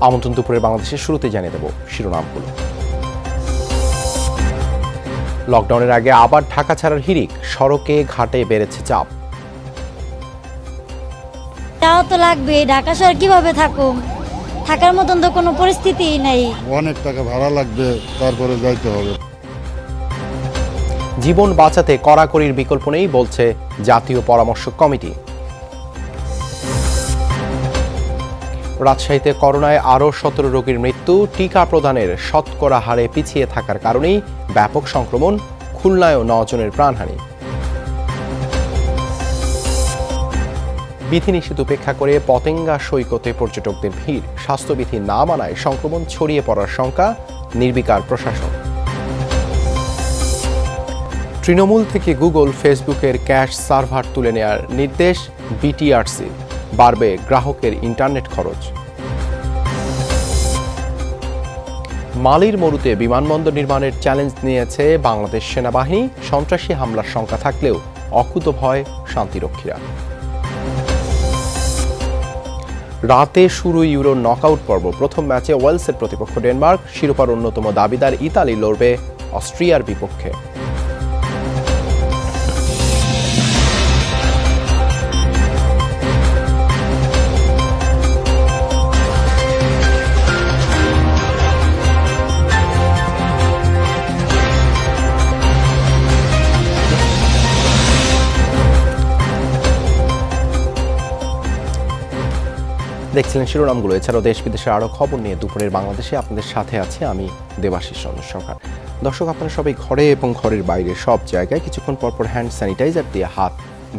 আমন্ত্রণ দুপুরের বাংলাদেশের শুরুতে জানিয়ে দেব শিরোনামগুলো। লকডাউনের আগে আবার ঢাকা ছাড়ার হিড়িক, সড়কে ঘাটে বেড়েছে চাপ। তাও তো লাগবে, ঢাকা শহর কিভাবে থাকার মতন তো কোনো পরিস্থিতিই নাই। অনেক টাকা ভাড়া লাগবে, তারপরে যাইতে হবে। জীবন বাঁচাতে কড়াকড়ির বিকল্প নেই বলছে জাতীয় পরামর্শক কমিটি। রাজশাহীতে করোনায় আরও 17 রোগীর মৃত্যু, টিকা প্রদানের শতকরা হারে পিছিয়ে থাকার কারণেই ব্যাপক সংক্রমণ, খুলনায়ও 9 জনের প্রাণহানি। বিধিনিষেধ উপেক্ষা করে পতেঙ্গা সৈকতে পর্যটকদের ভিড়, স্বাস্থ্যবিধি না মানায় সংক্রমণ ছড়িয়ে পড়ার শঙ্কা, নির্বিকার প্রশাসন। তৃণমূল থেকে গুগল, ফেসবুকের ক্যাশ সার্ভার তুলে নেয়ার নির্দেশ বিটিআরসি, বাড়বে গ্রাহকের ইন্টারনেট খরচ। মালির মরুতে বিমানবন্দর নির্মাণের চ্যালেঞ্জ নিয়েছে বাংলাদেশ সেনাবাহিনী, সন্ত্রাসী হামলার শঙ্কা থাকলেও অকুতভয় শান্তিরক্ষীরা। রাতে শুরু ইউরো নকআউট পর্ব, প্রথম ম্যাচে ওয়েলসের প্রতিপক্ষ ডেনমার্ক, শিরোপার অন্যতম দাবিদার ইতালি লড়বে অস্ট্রিয়ার বিপক্ষে। দেখছিলেন শিরোনামগুলো। এছাড়াও দেশ বিদেশের আরও খবর নিয়ে দুপুরের বাংলাদেশে আপনাদের সাথে আছে আমি দেবাশিস চন্দ্র সরকার। দর্শক, আপনারা সবাই ঘরে এবং ঘরের বাইরে সব জায়গায় কিছুক্ষণ পরপর হ্যান্ড স্যানিটাইজার দিয়ে হাত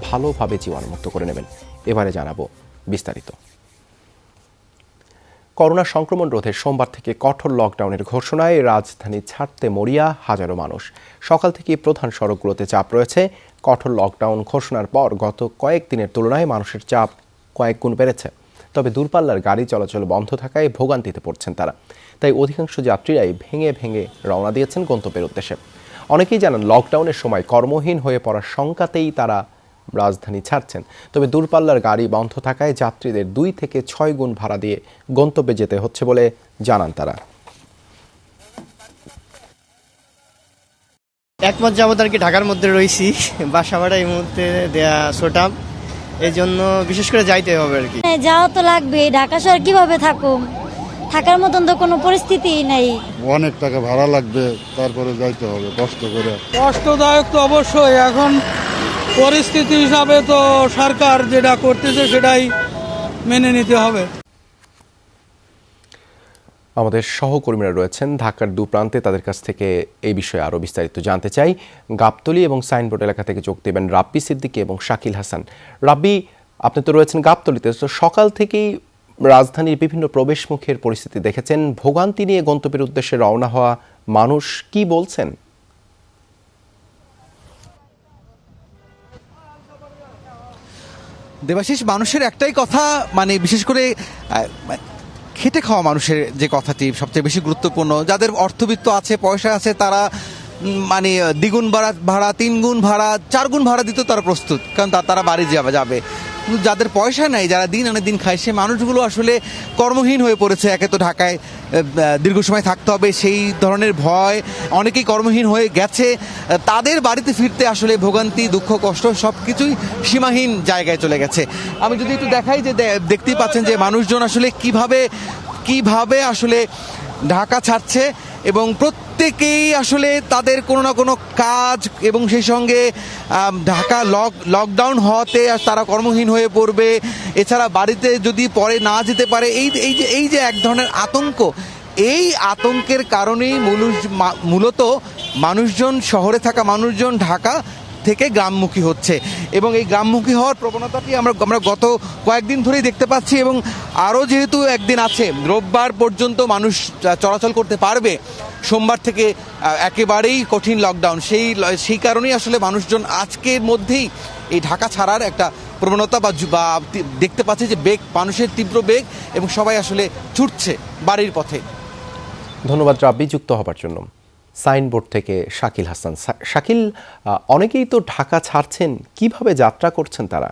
ভালোভাবে জীবাণুমুক্ত করে নেবেন। এবারে জানাবো বিস্তারিত। করোনা সংক্রমণ রোধে সোমবার থেকে কঠোর লকডাউনের ঘোষণায় রাজধানী ছাড়তে মরিয়া হাজারো মানুষ। সকাল থেকে প্রধান সড়কগুলোতে চাপ রয়েছে। কঠোর লকডাউন ঘোষণার পর গত কয়েকদিনের তুলনায় মানুষের চাপ কয়েক গুণ বেড়েছে। তবে দূরপাল্লার গাড়ি চলাচল বন্ধ থাকায় ভোগান্তিতে পড়ছেন তারা। তাই অধিকাংশ যাত্রীরাই ভেঙে ভেঙে রওনা দিয়েছেন গন্তব্যের উদ্দেশ্যে। অনেকেই জানান লকডাউনের সময় কর্মহীন হয়ে পড়ার শঙ্কাতেই তারা রাজধানী ছাড়ছেন। তবে দূরপাল্লার গাড়ি বন্ধ থাকায় যাত্রীদের 2 থেকে 6 গুণ ভাড়া দিয়ে গন্তব্যে যেতে হচ্ছে বলে জানান তারা। এক মাস যাবত আর কি ঢাকার মধ্যে রয়েছি, বাসা ভাড়া এই মুহূর্তে দেয়া ছোটাম, এই জন্য বিশেষ করে যাইতে হবে আর কি। যাওয়া তো লাগবে, ঢাকা শহর কিভাবে থাকার মতন তো কোনো পরিস্থিতিই নাই। অনেক টাকা ভাড়া লাগবে, তারপরে যাইতে হবে কষ্ট করে। কষ্টদায়ক তো অবশ্যই, এখন পরিস্থিতি হিসাবে তো সরকার যেটা করতেছে সেটাই মেনে নিতে হবে। আমাদের সহকর্মীরা রয়েছেন ঢাকার দু প্রান্তে, তাদের কাছ থেকে এই বিষয়ে আরও বিস্তারিত জানতে চাই। গাবতলী এবং সাইনবোর্ড এলাকা থেকে যোগ দেবেন রাব্বি সিদ্দিকী এবং শাকিল হাসান। রাব্বি, আপনি তো রয়েছেন গাবতলীতে, তো সকাল থেকেই রাজধানীর বিভিন্ন প্রবেশমুখের পরিস্থিতি দেখেছেন। ভোগান্তি নিয়ে গন্তব্যের উদ্দেশ্যে রওনা হওয়া মানুষ কি বলছেন? দেবাশিস, মানুষের একটাই কথা, মানে বিশেষ করে খেটে খাওয়া মানুষের যে কথাটি সবচেয়ে বেশি গুরুত্বপূর্ণ। যাদের অর্থবিত্ত আছে, পয়সা আছে, তারা মানে দ্বিগুণ ভাড়া 3 গুণ ভাড়া 4 গুণ ভাড়া দিতেও তারা প্রস্তুত, কারণ তারা বাড়ি যাবে। কিন্তু যাদের পয়সা নাই, যারা দিন আনে দিন খায়, সে মানুষগুলো আসলে কর্মহীন হয়ে পড়েছে। একে তো ঢাকায় দীর্ঘ সময় থাকতে হবে, সেই ধরনের ভয়, অনেকেই কর্মহীন হয়ে গেছে। তাদের বাড়িতে ফিরতে আসলে ভোগান্তি, দুঃখ, কষ্ট সব কিছুই সীমাহীন জায়গায় চলে গেছে। আমি যদি একটু দেখাই, যে দেখতেই পাচ্ছেন যে মানুষজন আসলে কিভাবে আসলে ঢাকা ছাড়ছে, এবং প্রত্যেকেই আসলে তাদের কোনো না কোনো কাজ, এবং সেই সঙ্গে ঢাকা লকডাউন হওয়াতে তারা কর্মহীন হয়ে পড়বে। এছাড়া বাড়িতে যদি পরে না যেতে পারে, এই যে এক ধরনের আতঙ্ক, এই আতঙ্কের কারণেই মূলত মানুষজন, শহরে থাকা মানুষজন ঢাকা থেকে গ্রামমুখী হচ্ছে, এবং এই গ্রামমুখী হওয়ার প্রবণতাটি আমরা গত কয়েকদিন ধরেই দেখতে পাচ্ছি। এবং আরও যেহেতু একদিন আছে, রোববার পর্যন্ত মানুষ চলাচল করতে পারবে, সোমবার থেকে একেবারেই কঠিন লকডাউন, সেই কারণেই আসলে মানুষজন আজকের মধ্যেই এই ঢাকা ছাড়ার একটা প্রবণতা বা দেখতে পাচ্ছে যে মানুষের তীব্র বেগ, এবং সবাই আসলে ছুটছে বাড়ির পথে। ধন্যবাদ রাব্বি যুক্ত হবার জন্য। সাইনবোর্ড থেকে শাকিল হাসান। শাকিল, অনেকেই তো ঢাকা ছাড়ছেন, কিভাবে যাত্রা করছেন তারা?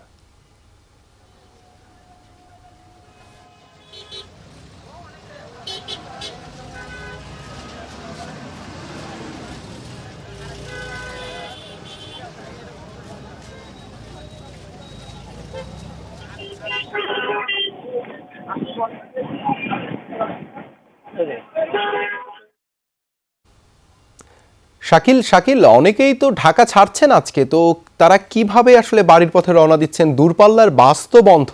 শাকিল শাকিল অনেকেই তো ঢাকা ছাড়ছেন আজকে, তো তারা কিভাবে আসলে বাড়ির পথে রওনা দিচ্ছেন? দূরপাল্লার বাস তো বন্ধ।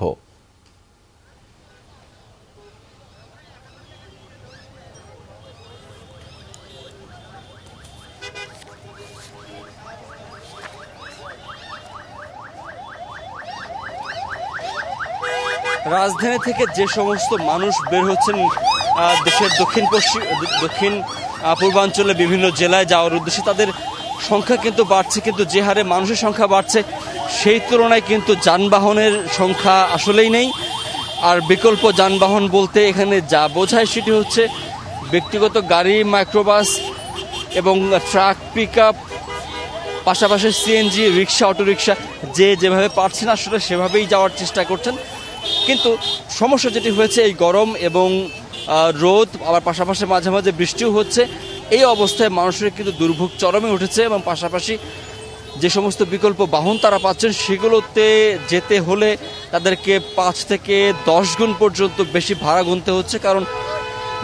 রাজধানী থেকে যে সমস্ত মানুষ বের হচ্ছেন দেশের দক্ষিণ পূর্বাঞ্চলে বিভিন্ন জেলায় যাওয়ার উদ্দেশ্যে, তাদের সংখ্যা কিন্তু বাড়ছে, কিন্তু যে হারে মানুষের সংখ্যা বাড়ছে সেই তুলনায় কিন্তু যানবাহনের সংখ্যা আসলেই নেই। আর বিকল্প যানবাহন বলতে এখানে যা বোঝায় সেটি হচ্ছে ব্যক্তিগত গাড়ি, মাইক্রোবাস এবং ট্রাক, পিক আপ, পাশাপাশি সিএনজি, রিক্সা, অটোরিক্সা, যে যেভাবে পারছেন আসলে সেভাবেই যাওয়ার চেষ্টা করছেন। কিন্তু সমস্যা যেটি হয়েছে এই গরম এবং রোদ, আবার পাশাপাশি মাঝে মাঝে বৃষ্টিও হচ্ছে, এই অবস্থায় মানুষের কিন্তু দুর্ভোগ চরমে উঠেছে। এবং পাশাপাশি যে সমস্ত বিকল্প বাহন তারা পাচ্ছেন সেগুলোতে যেতে হলে তাদেরকে 5 থেকে 10 গুণ পর্যন্ত বেশি ভাড়া গুনতে হচ্ছে। কারণ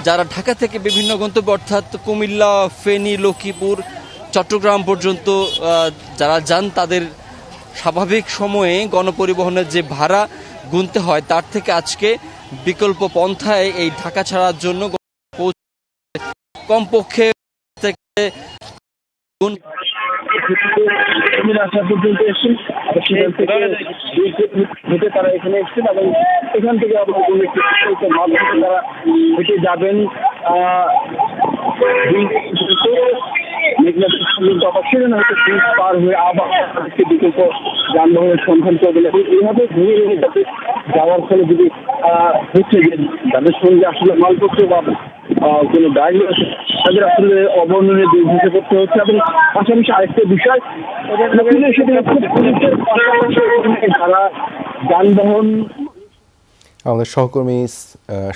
যারা ঢাকা থেকে বিভিন্ন গন্তব্য অর্থাৎ কুমিল্লা, ফেনী, লক্ষ্মীপুর, চট্টগ্রাম পর্যন্ত যারা যান, তাদের স্বাভাবিক সময়ে গণপরিবহনের যে ভাড়া গুনতে হয় তার থেকে আজকে বিকল্প পন্থায় এই ঢাকা ছাড়ার জন্য কমপক্ষে থেকে তারা এখানে এসেছেন এবং এখান থেকে তারা হেঁটে যাবেন পার হয়ে আবার বিকল্প যানবাহনের সন্ধান করবেন এবং এইভাবে ঘুরে যাতে যাওয়ার ফলে যদি হচ্ছে যে যাদের সঙ্গে আসলে মালপত্র বা কোনো ব্যাগ রয়েছে তাদের আসলে অবর্ণনীয় দুর্ভোগে পড়তে হচ্ছে। এবং পাশাপাশি আরেকটা বিষয় সেটা হচ্ছে পুলিশের পাশাপাশি যারা যানবাহন। আমাদের সহকর্মী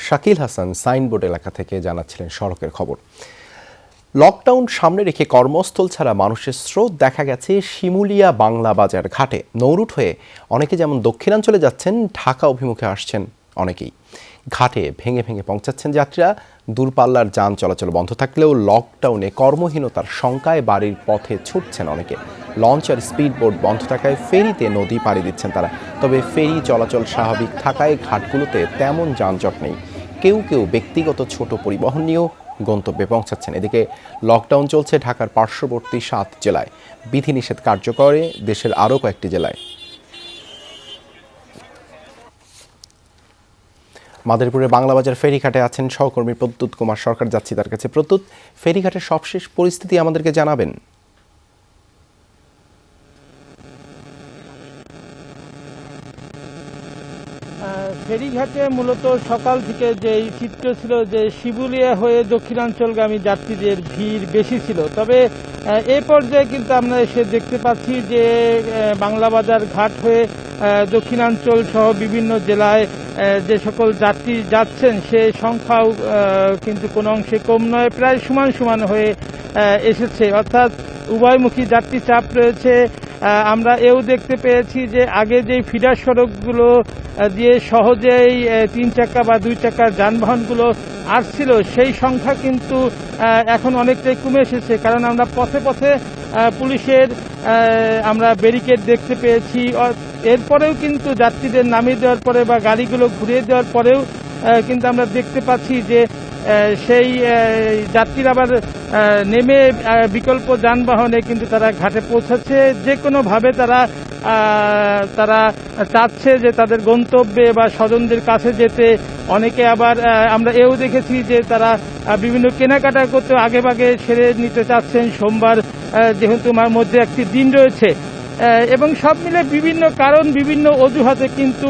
শাকিল হাসান সাইনবোর্ড এলাকা থেকে জানাচ্ছিলেন সড়কের খবর। লকডাউন সামনে রেখে কর্মস্থল ছাড়া মানুষের স্রোত দেখা গেছে শিমুলিয়া বাংলা বাজার ঘাটে। নৌরুট হয়ে অনেকে যেমন দক্ষিণাঞ্চলে যাচ্ছেন, ঢাকা অভিমুখে আসছেন অনেকেই। ঘাটে ভেঙে ভেঙে পৌঁছাচ্ছেন যাত্রীরা। দূরপাল্লার যান চলাচল বন্ধ থাকলেও লকডাউনে কর্মহীনতার শঙ্কায় বাড়ির পথে ছুটছেন অনেকে। লঞ্চ আর স্পিডবোট বন্ধ থাকায় ফেরিতে নদী পাড়ি দিচ্ছেন তারা। তবে ফেরি চলাচল স্বাভাবিক থাকায় ঘাটগুলোতে তেমন যানজট নেই। কেউ কেউ ব্যক্তিগত ছোট পরিবহন নিয়েও গন্তব্যে পৌঁছাচ্ছেন। এদিকে লকডাউন চলছে ঢাকার পার্শ্ববর্তী 7 জেলায়। বিধিনিষেধ কার্যকরে দেশের আরও কয়েকটি জেলায়। মাদারীপুরের বাংলাবাজার ফেরিঘাটে আছেন সহকর্মী প্রদ্যুৎ কুমার সরকার। যাচ্ছি তার কাছে। প্রদ্যুৎ, ফেরিঘাটের সবশেষ পরিস্থিতি আমাদেরকে জানাবেন। ফেরিঘাটে মূলত সকাল থেকে যে চিত্র ছিল যে শিমুলিয়া হয়ে দক্ষিণাঞ্চলগামী যাত্রীদের ভিড় বেশি ছিল। তবে এই পর্যায়ে কিন্তু আমরা এসে দেখতে পাচ্ছি যে বাংলাবাজার ঘাট হয়ে দক্ষিণাঞ্চল সহ বিভিন্ন জেলায় যে সকল যাত্রী যাচ্ছেন সে সংখ্যাও কিন্তু কোনো অংশে কম নয়, প্রায় সমান সমান হয়ে এসেছে। অর্থাৎ উভয়মুখী যাত্রী চাপ রয়েছে। আমরা এও দেখতে পেয়েছি যে আগে যেই ফিডার সড়কগুলো দিয়ে সহজেই 3 চাকা বা 2 চাকার যানবাহনগুলো আসছিল সেই সংখ্যা কিন্তু এখন অনেকটাই কমে এসেছে। কারণ আমরা পথে পথে পুলিশের আমরা ব্যারিকেড দেখতে পেয়েছি। এরপরেও কিন্তু যাত্রীদের নামিয়ে দেওয়ার পরে বা গাড়িগুলো ঘুরিয়ে দেওয়ার পরেও কিন্তু আমরা দেখতে পাচ্ছি যে সেই যাত্রীরা আবার নেমে বিকল্প যানবাহনে কিন্তু তারা ঘাটে পৌঁছাচ্ছে। যে কোনোভাবে তারা চাচ্ছে যে তাদের গন্তব্যে বা স্বজনদের কাছে যেতে। অনেকে আবার আমরা এও দেখেছি যে তারা বিভিন্ন কেনাকাটা করতে আগেভাগে সেরে নিতে চাচ্ছেন সোমবার, যেহেতু আমার মধ্যে একটি দিন রয়েছে। এবং সব মিলে বিভিন্ন কারণ, বিভিন্ন অজুহাতে কিন্তু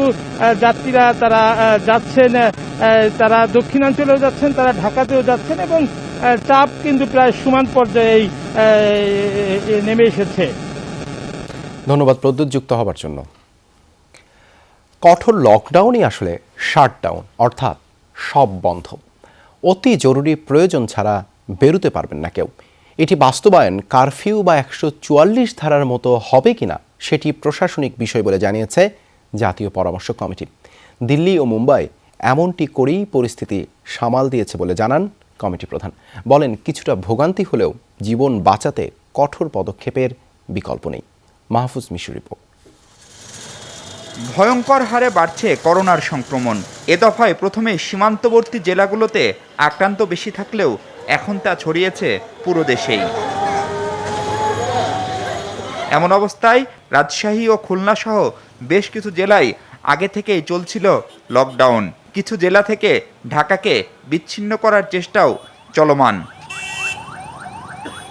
যাত্রীরা তারা যাচ্ছেন। তারা দক্ষিণাঞ্চলেও যাচ্ছেন, তারা ঢাকাতেও যাচ্ছেন এবং চাপ কিন্তু প্রায় সমান পর্যায়েই নেমে এসেছে। ধন্যবাদ প্রদ্যুৎ যুক্ত হবার জন্য। কঠোর লকডাউনই আসলে শাটডাউন, অর্থাৎ সব বন্ধ। অতি জরুরি প্রয়োজন ছাড়া বেরোতে পারবেন না কেউ। এটি বাস্তবায়ন কারফিউ বা 144 ধারার মতো হবে কিনা সেটি প্রশাসনিক বিষয় বলে জানিয়েছে জাতীয় পরামর্শ কমিটি। দিল্লি ও মুম্বাই এমনটি করেই পরিস্থিতি সামাল দিয়েছে বলে জানান কমিটি প্রধান। বলেন, কিছুটা ভোগান্তি হলেও জীবন বাঁচাতে কঠোর পদক্ষেপের বিকল্প নেই। মাহফুজ মিশুর রিপোর্ট। ভয়ঙ্কর হারে বাড়ছে করোনার সংক্রমণ। এ দফায় প্রথমে সীমান্তবর্তী জেলাগুলোতে আক্রান্ত বেশি থাকলেও এখন তা ছড়িয়েছে পুরো দেশেই। এমন অবস্থায় রাজশাহী ও খুলনা সহ বেশ কিছু জেলায় আগে থেকেই চলছিল লকডাউন। কিছু জেলা থেকে ঢাকাকে বিচ্ছিন্ন করার চেষ্টাও চলমান।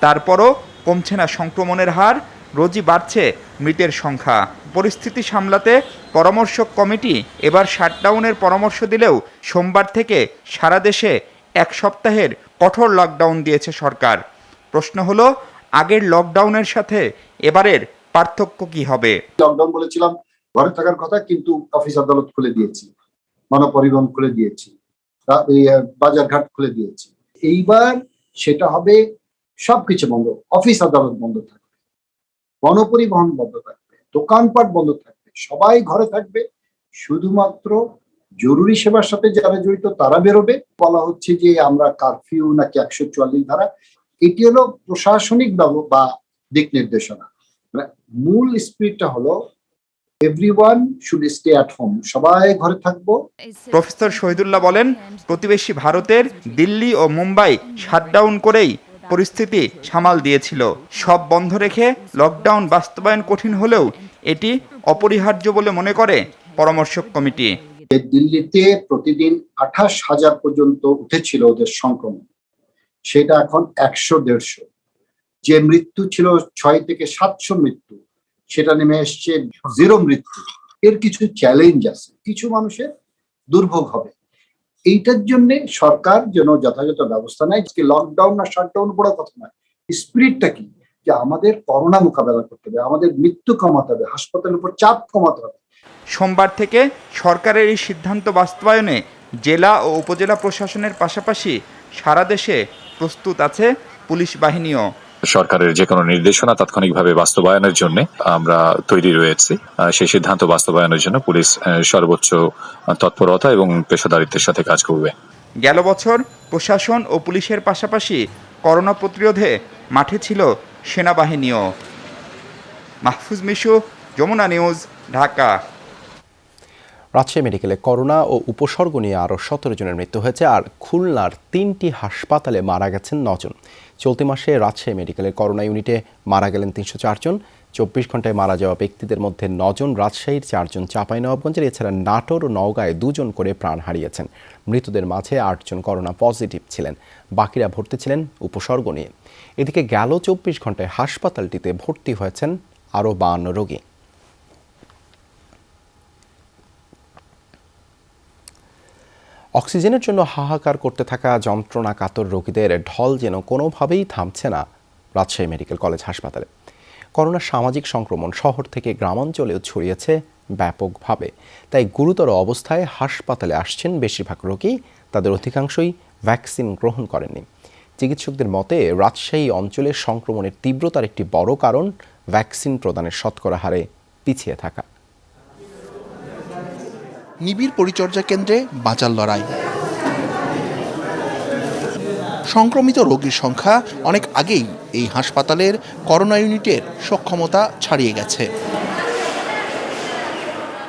তারপরও কমছে না সংক্রমণের হার, রোজই বাড়ছে মৃতের সংখ্যা। পরিস্থিতি সামলাতে পরামর্শক কমিটি এবার শাটডাউনের পরামর্শ দিলেও সোমবার থেকে সারা দেশে 1 সপ্তাহের কঠোর লকডাউন দিয়েছে সরকার। প্রশ্ন হলো, আগের লকডাউনের সাথে এবারের পার্থক্য কি হবে? লকডাউন বলেছিলাম, ঘরে থাকার কথা, কিন্তু অফিস আদালত খুলে দিয়েছি, গণপরিবহন খুলে দিয়েছি, বাজারঘাট খুলে দিয়েছি। এইবার সেটা হবে সবকিছু বন্ধ, অফিস আদালত বন্ধ থাকবে, গণপরিবহন বন্ধ থাকবে, দোকানপাট বন্ধ থাকবে, সবাই ঘরে থাকবে, শুধুমাত্র জরুরি সেবার সাথে যারা জড়িত তারা বেরোবে। বলা হচ্ছে যে আমরা কারফিউ নাকি 144 ধারা, এটি হলো প্রশাসনিক বা দিক নির্দেশনা। মূল স্পিরিটটা হলো everyone should stay at home, সবাই ঘরে থাকবো। প্রফেসর শহীদুল্লাহ বলেন, প্রতিবেশী ভারতের দিল্লি ও মুম্বাই শাটডাউন করেই পরিস্থিতি সামাল দিয়েছিল। সব বন্ধ রেখে লকডাউন বাস্তবায়ন কঠিন হলেও এটি অপরিহার্য বলে মনে করে পরামর্শক কমিটি। দিল্লিতে প্রতিদিন 28,000 পর্যন্ত উঠেছিল ওদের সংক্রমণ, সেটা এখন 100-150। যে মৃত্যু ছিল 6 থেকে 700 মৃত্যু, সেটা নেমে এসছে 0 মৃত্যু। এর কিছু চ্যালেঞ্জ আছে, কিছু মানুষের দুর্ভোগ হবে। এইটার জন্য সরকার যেন যথাযথ ব্যবস্থা নেয়। লকডাউন না শাটডাউন বড় কথা নয়, স্পিরিটটা কি, যে আমাদের করোনা মোকাবেলা করতে হবে, আমাদের মৃত্যু কমাতে হবে, হাসপাতালের উপর চাপ কমাতে হবে। সোমবার থেকে সরকারের এই সিদ্ধান্ত বাস্তবায়নে জেলা ও উপজেলা প্রশাসনের পাশাপাশি সারা দেশে প্রস্তুত আছে পুলিশ বাহিনীও। সরকারের যে কোনো নির্দেশনা তাৎক্ষণিকভাবে বাস্তবায়নের জন্য আমরা তৈরি রয়েছি। সেই সিদ্ধান্ত বাস্তবায়নের জন্য পুলিশ সর্বোচ্চ তৎপরতা এবং পেশাদারিত্বের সাথে কাজ করবে। গেল বছর প্রশাসন ও পুলিশের পাশাপাশি করোনা প্রতিরোধে মাঠে ছিল সেনাবাহিনীও। মাহফুজ মিশু, যমুনা নিউজ, ঢাকা। রাজশাহী মেডিকেলে করোনা ও উপসর্গ নিয়ে আরও 17 জনের মৃত্যু হয়েছে, আর খুলনার 3টি হাসপাতালে মারা গেছেন 9 জন। চলতি মাসে রাজশাহী মেডিকেলের করোনা ইউনিটে মারা গেলেন 304 জন। 24 ঘন্টায় মারা যাওয়া ব্যক্তিদের মধ্যে 9 জন রাজশাহীর, 4 জন চাঁপাইনবাবগঞ্জের, এছাড়া নাটোর ও নওগাঁয় 2 জন করে প্রাণ হারিয়েছেন। মৃতদের মাঝে 8 জন করোনা পজিটিভ ছিলেন, বাকিরা ভর্তি ছিলেন উপসর্গ নিয়ে। এদিকে গেল 24 ঘন্টায় হাসপাতালটিতে ভর্তি হয়েছেন আরও 52 রোগী। অক্সিজেনের জন্য হাহাকার করতে থাকা যন্ত্রণাকাতর রোগীদের ঢল যেন কোনোভাবেই থামছে না রাজশাহী মেডিকেল কলেজ হাসপাতালে। করোনার সামাজিক সংক্রমণ শহর থেকে গ্রামাঞ্চলেও ছড়িয়েছে ব্যাপকভাবে, তাই গুরুতর অবস্থায় হাসপাতালে আসছেন বেশিরভাগ রোগী। তাদের অধিকাংশই ভ্যাকসিন গ্রহণ করেননি। চিকিৎসকদের মতে রাজশাহী অঞ্চলের সংক্রমণের তীব্রতার একটি বড় কারণ ভ্যাকসিন প্রদানের শতকরা হারে পিছিয়ে থাকা। নিবিড় পরিচর্যা কেন্দ্রে বাঁচার লড়াই। সংক্রমিত রোগীর সংখ্যা অনেক আগেই এই হাসপাতালের করোনা ইউনিটের সক্ষমতা ছাড়িয়ে গেছে।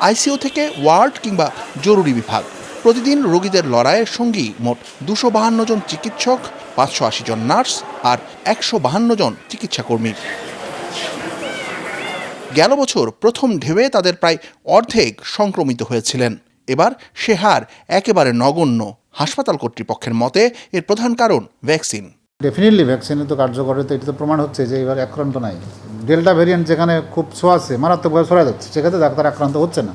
আইসিইউ থেকে ওয়ার্ড কিংবা জরুরি বিভাগ, প্রতিদিন রোগীদের লড়াইয়ের সঙ্গী মোট 252 জন চিকিৎসক, 580 জন নার্স আর 152 জন চিকিৎসাকর্মী। গেল বছর প্রথম ঢেউয়ে তাদের প্রায় অর্ধেক সংক্রমিত হয়েছিলেন। এবার সে হার একেবারে নগণ্য। হাসপাতাল কর্তৃপক্ষের মতে এর প্রধান কারণ ভ্যাকসিন। ডেফিনেটলি ভ্যাকসিনে তো কার্যকরিতা, এটা তো প্রমাণ হচ্ছে যে এবার আক্রান্ত নাই। ডেল্টা ভ্যারিয়েন্ট যেখানে খুব ছোঁয়াছে, মারাত্মকভাবে ছড়া যাচ্ছে, সেক্ষেত্রে ডাক্তার আক্রান্ত হচ্ছে না।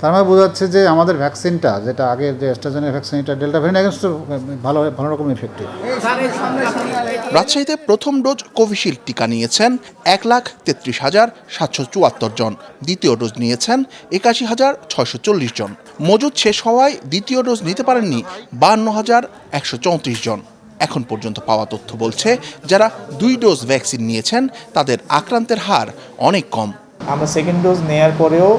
তার মানে বোঝা যাচ্ছে যে আমাদের ভ্যাকসিনটা, যেটা আগের যে অ্যাস্ট্রাজেনেকা ভ্যাকসিন, এটা ডেল্টা ভ্যারিয়েন্ট এগেনস্ট ভালো রকম ইফেক্টিভ। রাজশাহীতে প্রথম ডোজ কোভিশিল্ড টিকা নিয়েছেন 1,33,774 জন, দ্বিতীয় ডোজ নিয়েছেন 81,640 জন। মজুদ শেষ হওয়ায় দ্বিতীয় ডোজ নিতে পারেননি 52,134 জন। এখন পর্যন্ত পাওয়া তথ্য বলছে যারা 2 ডোজ ভ্যাকসিন নিয়েছেন তাদের আক্রান্তের হার অনেক কম। আমরা সেকেন্ড ডোজ নেয়ার পরেও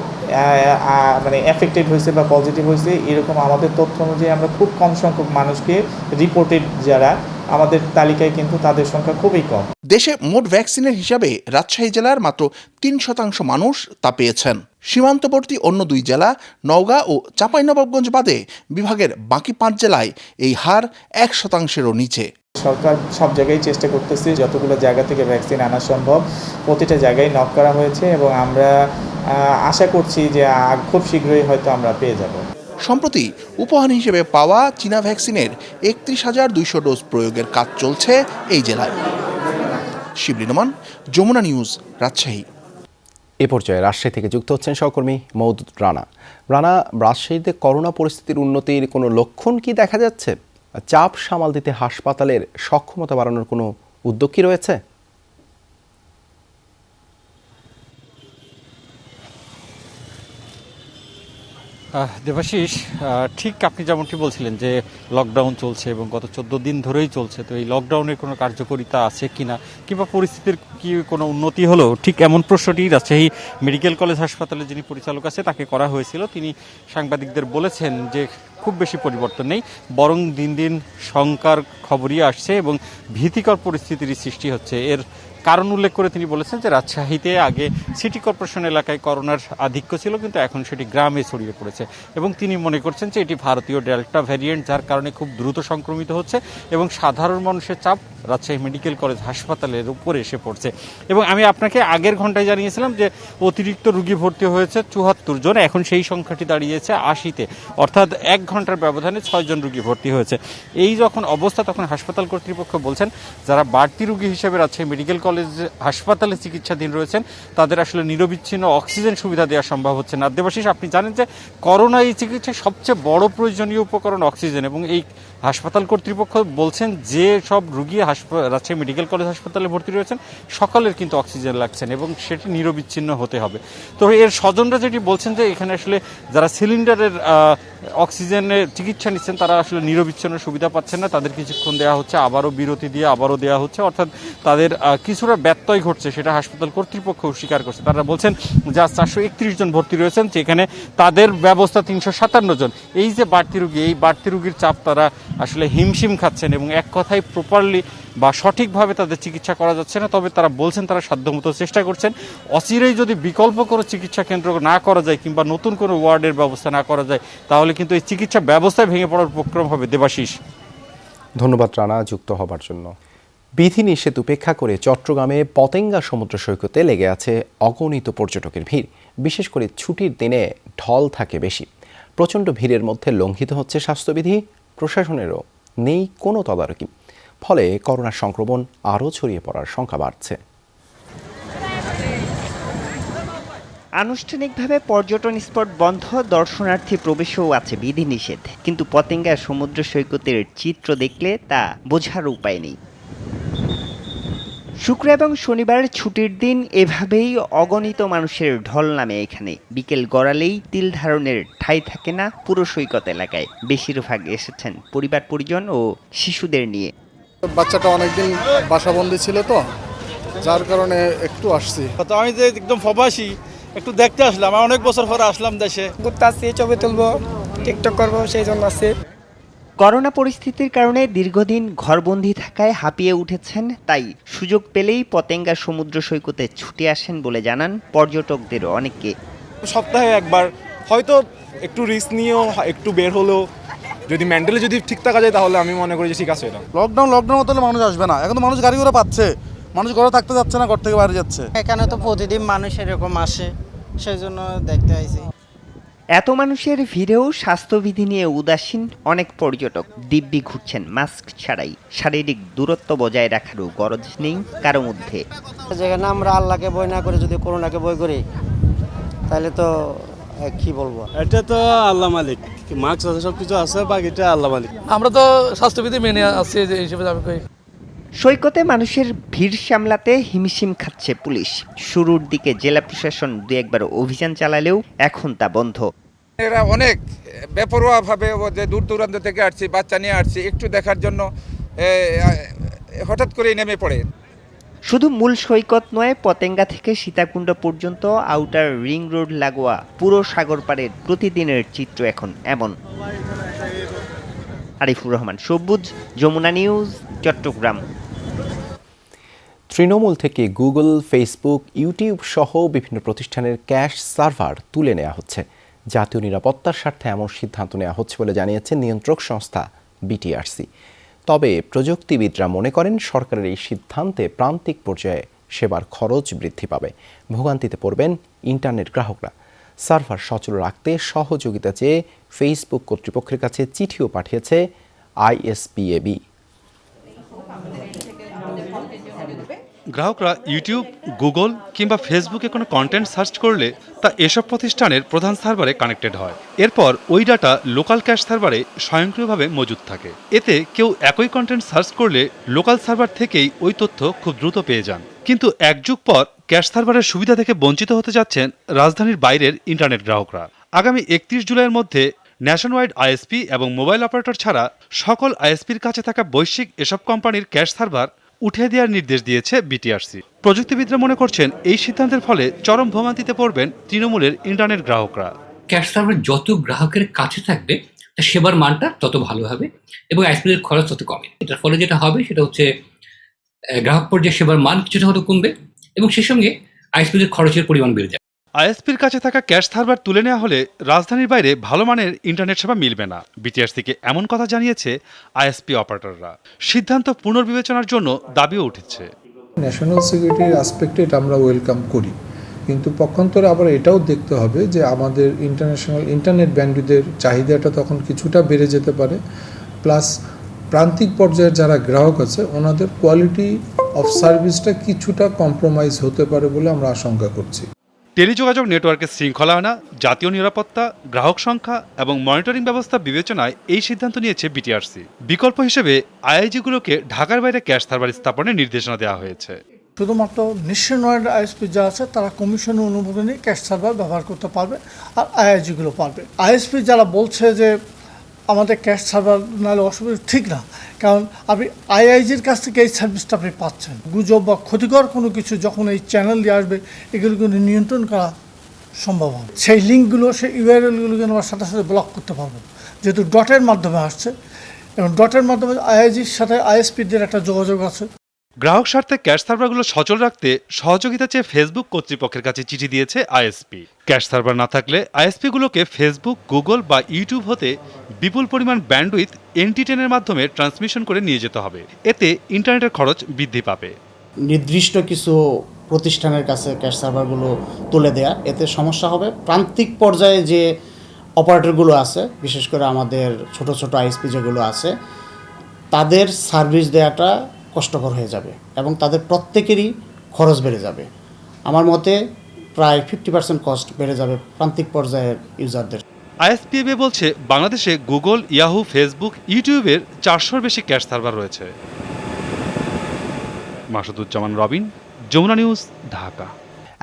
মানে এফেক্টেড হয়েছে বা পজিটিভ হয়েছে, এরকম আমাদের তথ্য অনুযায়ী আমরা খুব কম সংখ্যক মানুষকে রিপোর্টেড, যারা আমাদের তালিকায় কিন্তু তাদের সংখ্যা খুবই কম। দেশে মোট ভ্যাকসিনের হিসাবে রাজশাহী জেলার মাত্র 3% মানুষ তা পেয়েছেন। সীমান্তবর্তী অন্য 2 জেলা নওগাঁ ও চাঁপাইনবাবগঞ্জ বাদে বিভাগের বাকি 5 জেলায় এই হার 1%-এরও নিচে। সরকার সব জায়গায় চেষ্টা করতেছে যতগুলো জায়গা থেকে ভ্যাকসিন আনা সম্ভব প্রতিটা জায়গায় নক করা হয়েছে, এবং আমরা আশা করছি যে খুব শীঘ্রই হয়তো আমরা পেয়ে যাব। সম্প্রতি উপহার হিসেবে পাওয়া চীনা ভ্যাকসিনের 31,200 ডোজ প্রয়োগের কাজ চলছে এই জেলায়। শিবলি নোমান, যমুনা নিউজ, রাজশাহী। এ পর্যায়ে রাজশাহী থেকে যুক্ত হচ্ছেন সহকর্মী মওদুদ রানা। রানা, রাজশাহীতে করোনা পরিস্থিতির উন্নতির কোনো লক্ষণ কি দেখা যাচ্ছে? চাপ সামাল দিতে হাসপাতালের সক্ষমতা বাড়ানোর কোনো উদ্যোগ কি রয়েছে? দেবাশিস, ঠিক আপনি যেমনটি বলছিলেন যে লকডাউন চলছে এবং গত 14 দিন ধরেই চলছে, তো এই লকডাউনের কোনো কার্যকারিতা আছে কিনা কিংবা পরিস্থিতির কি কোনো উন্নতি হলো, ঠিক এমন প্রশ্নটি রাজশাহী মেডিকেল কলেজ হাসপাতালে যিনি পরিচালক আছে তাকে করা হয়েছিল। তিনি সাংবাদিকদের বলেছেন যে খুব বেশি পরিবর্তন নেই, বরং দিন দিন শঙ্কার খবরই আসছে এবং ভীতিকর পরিস্থিতির সৃষ্টি হচ্ছে। এর কারণ উল্লেখ করে তিনি বলেছেন যে রাজশাহীতে আগে সিটি কর্পোরেশন এলাকায় করোনার আধিক্য ছিল, কিন্তু এখন সেটি গ্রামে ছড়িয়ে পড়েছে এবং তিনি মনে করছেন যে এটি ভারতীয় ডেল্টা ভ্যারিয়েন্ট, যার কারণে খুব দ্রুত সংক্রমিত হচ্ছে এবং সাধারণ মানুষের চাপ রাজশাহী মেডিকেল কলেজ হাসপাতালের উপরে এসে পড়ছে। এবং আমি আপনাকে আগের ঘন্টায় জানিয়েছিলাম যে অতিরিক্ত রোগী ভর্তি হয়েছে 74 জন, এখন সেই সংখ্যাটি দাঁড়িয়েছে 80-তে, অর্থাৎ 1 ঘন্টার ব্যবধানে 6 জন রোগী ভর্তি হয়েছে। এই যখন অবস্থা, তখন হাসপাতাল কর্তৃপক্ষ বলছেন যারা বাড়তি রোগী হিসেবে রাজশাহী মেডিকেল কলেজ হাসপাতালে চিকিৎসাধীন রয়েছেন তাদের আসলে নিরবিচ্ছিন্ন অক্সিজেন সুবিধা দেওয়া সম্ভব হচ্ছে না। দেবাশিস, আপনি জানেন যে করোনা এই চিকিৎসায় সবচেয়ে বড় প্রয়োজনীয় উপকরণ অক্সিজেন, এবং এই হাসপাতাল কর্তৃপক্ষ বলছেন যে সব রোগী রাজশাহী মেডিকেল কলেজ হাসপাতালে ভর্তি রয়েছেন সকলের কিন্তু অক্সিজেন লাগছেন এবং সেটি নিরবিচ্ছিন্ন হতে হবে। তো এর স্বজনরা যেটি বলছেন যে এখানে আসলে যারা সিলিন্ডারের অক্সিজেনের চিকিৎসা নিচ্ছেন তারা আসলে নিরবিচ্ছিন্ন সুবিধা পাচ্ছেন না, তাদের কিছুক্ষণ দেওয়া হচ্ছে, আবারও বিরতি দিয়ে আবারও দেওয়া হচ্ছে, অর্থাৎ তাদের কিছুটা ব্যত্যয় ঘটছে, সেটা হাসপাতাল কর্তৃপক্ষ স্বীকার করছে। তারা বলছেন যে 431 জন ভর্তি রয়েছেন, যেখানে তাদের ব্যবস্থা 357 জন। এই যে বাড়তি রোগী, এই বাড়তি রোগীর চাপ তারা আসলে হিমশিম খাচ্ছেন এবং এক কথায় প্রপারলি বা সঠিকভাবে তাদের চিকিৎসা করা যাচ্ছে না। তবে তারা বলছেন তারা সাধ্যমতো চেষ্টা করছেন, অচিরেই যদি বিকল্প কোনো চিকিৎসা কেন্দ্র না করা যায় কিংবা নতুন কোনো ওয়ার্ডের ব্যবস্থা না করা যায় তাহলে কিন্তু এই চিকিৎসা ব্যবস্থায় ভেঙে পড়ার উপক্রম হবে। দেবাশিস, ধন্যবাদ রানা যুক্ত হবার জন্য। বিধিনিষেধ উপেক্ষা করে চট্টগ্রামে পতেঙ্গা সমুদ্র সৈকতে লেগে আছে অগণিত পর্যটকের ভিড়। বিশেষ করে ছুটির দিনে ঢল থাকে বেশি। প্রচণ্ড ভিড়ের মধ্যে লঙ্ঘিত হচ্ছে স্বাস্থ্যবিধি, প্রশাসনেরও নেই কোনো তদারকি। ফলে করোনার সংক্রমণ আরও ছড়িয়ে পড়ার সংখ্যা বাড়ছে। আনুষ্ঠানিকভাবে পর্যটন স্পট বন্ধ, দর্শনার্থী প্রবেশেও আছে বিধিনিষেধ, কিন্তু পতেঙ্গা সমুদ্র সৈকতের চিত্র দেখলে তা বোঝার উপায় নেই। শুক্র এবং শনিবার ছুটির দিন এভাবেই অগণিত মানুষের ঢল নামে এখানে। বিকেল গড়ালেই তিল ধারণের ঠাঁই থাকে না পুরো সৈকত এলাকায়। বেশিরভাগ এসেছেন পরিবার পরিজন ও শিশুদের নিয়ে। বাচ্চাটা অনেকদিন বাসাবন্দি ছিল, তো যার কারণে একটু আসছি। তো আমি যে একদম প্রবাসী, একটু দেখতে আসলাম, আমি অনেক বছর পরে আসলাম দেশে, ঘুরতে আসছি, ছবি তুলবো, টিকটক করবো, সেই জন্য আসছি। করোনা পরিস্থিতির কারণে দীর্ঘদিন ঘরবন্দি থাকায় হাঁপিয়ে উঠেছেন, তাই সুযোগ পেলেই পতেঙ্গা সমুদ্র সৈকতে ছুটে আসেন বলে জানান পর্যটকদের অনেকে। সপ্তাহে একবার হয়তো একটু রিস্ক নিয়েও একটু বের হলেও যদি মেন্টালি যদি ঠিক থাকা যায় তাহলে আমি মনে করি যে ঠিক আছে। এটা লকডাউন হতে হলে মানুষ আসবে না, এখন তো মানুষ গাড়ি ঘোড়া পাচ্ছে, মানুষ ঘরে থাকতে যাচ্ছে না, ঘর থেকে বাইরে যাচ্ছে। এখানে তো প্রতিদিন মানুষ এরকম আসে, সেই জন্য দেখতে আইছি। এত মানুষের ভিড়েও স্বাস্থ্যবিধি নিয়ে উদাসীন অনেক পর্যটক। দিব্যি ঘুরছেন মাস্ক ছাড়াই। শারীরিক দূরত্ব বজায় রাখারও গরজ নেই কারো মধ্যে। যেখানে আমরা আল্লাহকে বই না করে যদি করোনাকে বই করি তাহলে তো কি বলবো, এটা তো আল্লাহ মালিক, মাস্ক আছে, সবকিছু আছে, বাকিটা আল্লাহ মালিক। আমরা তো স্বাস্থ্যবিধি মেনে আসছি, এই হিসেবে আমি কই। সৈকতে মানুষের ভিড় সামলাতে হিমশিম খাচ্ছে পুলিশ। শুরুর দিকে জেলা প্রশাসন 2-1বার অভিযান চালালেও এখন তা বন্ধ। এরা অনেক বেপরোয়া ভাবে যে দূর দূরান্ত থেকে আসছি, বাচ্চা নিয়ে আসছি একটু দেখার জন্য, হঠাৎ করে নেমে পড়ে। শুধু মূল সৈকত নয়, পতেঙ্গা থেকে সীতাকুণ্ড পর্যন্ত আউটার রিং রোড লাগোয়া পুরো সাগর পাড়ের প্রতিদিনের চিত্র এখন এমন। আরিফুর রহমান সবুজ, যমুনা নিউজ, চট্টগ্রাম। তৃণমূল থেকে গুগল, ফেসবুক, ইউটিউব সহ বিভিন্ন প্রতিষ্ঠানের ক্যাশ সার্ভার তুলে নেওয়া হচ্ছে। জাতীয় নিরাপত্তার স্বার্থে এমন সিদ্ধান্ত নেওয়া হচ্ছে বলে জানিয়েছে নিয়ন্ত্রক সংস্থা বিটিআরসি। তবে প্রযুক্তিবিদরা মনে করেন সরকারের এই সিদ্ধান্তে প্রান্তিক পর্যায়ে সেবার খরচ বৃদ্ধি পাবে, ভোগান্তিতে পড়বেন ইন্টারনেট গ্রাহকরা। সার্ভার সচল রাখতে সহযোগিতা চেয়ে ফেসবুক কর্তৃপক্ষের কাছে চিঠিও পাঠিয়েছে আইএসপিএবি। গ্রাহকরা ইউটিউব, গুগল কিংবা ফেসবুকে কোনো কন্টেন্ট সার্চ করলে তা এসব প্রতিষ্ঠানের প্রধান সার্ভারে কানেক্টেড হয়। এরপর ওই ডাটা লোকাল ক্যাশ সার্ভারে স্বয়ংক্রিয়ভাবে মজুদ থাকে। এতে কেউ একই কন্টেন্ট সার্চ করলে লোকাল সার্ভার থেকেই ওই তথ্য খুব দ্রুত পেয়ে যান। কিন্তু এক যুগ পর ক্যাশ সার্ভারের সুবিধা থেকে বঞ্চিত হতে যাচ্ছেন রাজধানীর বাইরের ইন্টারনেট গ্রাহকরা। আগামী 31 জুলাইয়ের মধ্যে ন্যাশনওয়াইড আইএসপি এবং মোবাইল অপারেটর ছাড়া সকল আইএসপির কাছে থাকা বৈশ্বিক এসব কোম্পানির ক্যাশ সার্ভার উঠিয়ে দেওয়ার নির্দেশ দিয়েছে বিটিআরসি। প্রযুক্তিবিদরা মনে করছেন এই সিদ্ধান্তের ফলে চরম ভোগান্তিতে পড়বেন তৃণমূলের ইন্টারনেট গ্রাহকরা। ক্যাশ সার্ভার যত গ্রাহকের কাছে থাকবে সেবার মানটা তত ভালো হবে এবং আইএসপির খরচ তত কমে। এটার ফলে যেটা হবে সেটা হচ্ছে গ্রাহক পর্যায়ে সেবার মান কিছুটা হয়তো কমবে এবং সেই সঙ্গে আইএসপির খরচের পরিমাণ বেড়ে যাবে। আইএসপির কাছে থাকা ক্যাশ সার্ভার তুলে নেওয়া হলে রাজধানীর বাইরে ভালো মানের ইন্টারনেট সেবা মিলবে না। বিটিআরসিকে এমন কথা জানিয়েছে আইএসপি অপারেটররা। সিদ্ধান্ত পুনর্বিবেচনার জন্য দাবিও উঠেছে। ন্যাশনাল সিকিউরিটির অ্যাসপেক্টে এটা আমরা ওয়েলকাম করি, কিন্তু পক্ষান্তরে আবার এটাও দেখতে হবে যে আমাদের ইন্টারন্যাশনাল ইন্টারনেট ব্যান্ডউইথের চাহিদাটা তখন কিছুটা বেড়ে যেতে পারে, প্লাস প্রান্তিক পর্যায়ের যারা গ্রাহক আছে ওনাদের কোয়ালিটি অফ সার্ভিসটা কিছুটা কম্প্রোমাইজ হতে পারে বলে আমরা আশঙ্কা করছি। টেলিযোগাযোগ নেটওয়ার্কের শৃঙ্খলা আনা, জাতীয় নিরাপত্তা, গ্রাহক সংখ্যা এবং মনিটরিং ব্যবস্থা বিবেচনায় এই সিদ্ধান্ত নিয়েছে বিটিআরসি। বিকল্প হিসেবে আইআইজিগুলোকে ঢাকার বাইরে ক্যাশ সার্ভার স্থাপনের নির্দেশনা দেওয়া হয়েছে। শুধুমাত্র ন্যাশনাল আইএসপি যা আছে তারা কমিশনের অনুমোদনে ক্যাশ সার্ভার ব্যবহার করতে পারবে আর আইআইজিগুলো পারবে। আইএসপি যারা বলছে যে আমাদের ক্যাশ সার্ভার নাহলে অসুবিধা, ঠিক না, কারণ আপনি আইআইজির কাছ থেকে এই সার্ভিসটা আপনি পাচ্ছেন। গুজব বা ক্ষতিকর কোনো কিছু যখন এই চ্যানেল দিয়ে আসবে এগুলো কিন্তু নিয়ন্ত্রণ করা সম্ভব হবে। সেই লিঙ্কগুলো, সেই ইউআরএলগুলোকে আমরা সাথে সাথে ব্লক করতে পারবো, যেহেতু ডটের মাধ্যমে আসছে এবং ডটের মাধ্যমে আইআইজির সাথে আইএসপিদের একটা যোগাযোগ আছে। গ্রাহক স্বার্থে ক্যাশ সার্ভারগুলো সচল রাখতে সহযোগিতা চেয়ে ফেসবুক কর্তৃপক্ষের কাছে চিঠি দিয়েছে আইএসপি। ক্যাশ সার্ভার না থাকলে আইএসপিগুলোকে ফেসবুক, গুগল বা ইউটিউব হতে বিপুল পরিমাণ ব্যান্ডউইথ NT10 মাধ্যমে ট্রান্সমিশন করে নিয়ে যেতে হবে। এতে ইন্টারনেটের খরচ বৃদ্ধি পাবে। নির্দিষ্ট কিছু প্রতিষ্ঠানের কাছে ক্যাশ সার্ভারগুলো তুলে দেয়া, এতে সমস্যা হবে। প্রান্তিক পর্যায়ে যে অপারেটরগুলো আছে, বিশেষ করে আমাদের ছোট ছোট আইএসপি যেগুলো আছে, তাদের সার্ভিস দেওয়াটা কষ্টকর হয়ে যাবে এবং তাদের প্রত্যেকেরই খরচ বেড়ে যাবে। আমার মতে প্রায় 50% কস্ট বেড়ে যাবে প্রান্তিক পর্যায়ের ইউজারদের। আইএসপিএবি বলছে বাংলাদেশে গুগল, ইয়াহু, ফেসবুক, ইউটিউবের 400-র বেশি ক্যাশ সার্ভার রয়েছে। মাসুদুজ্জামান রবিন, যমুনা নিউজ, ঢাকা।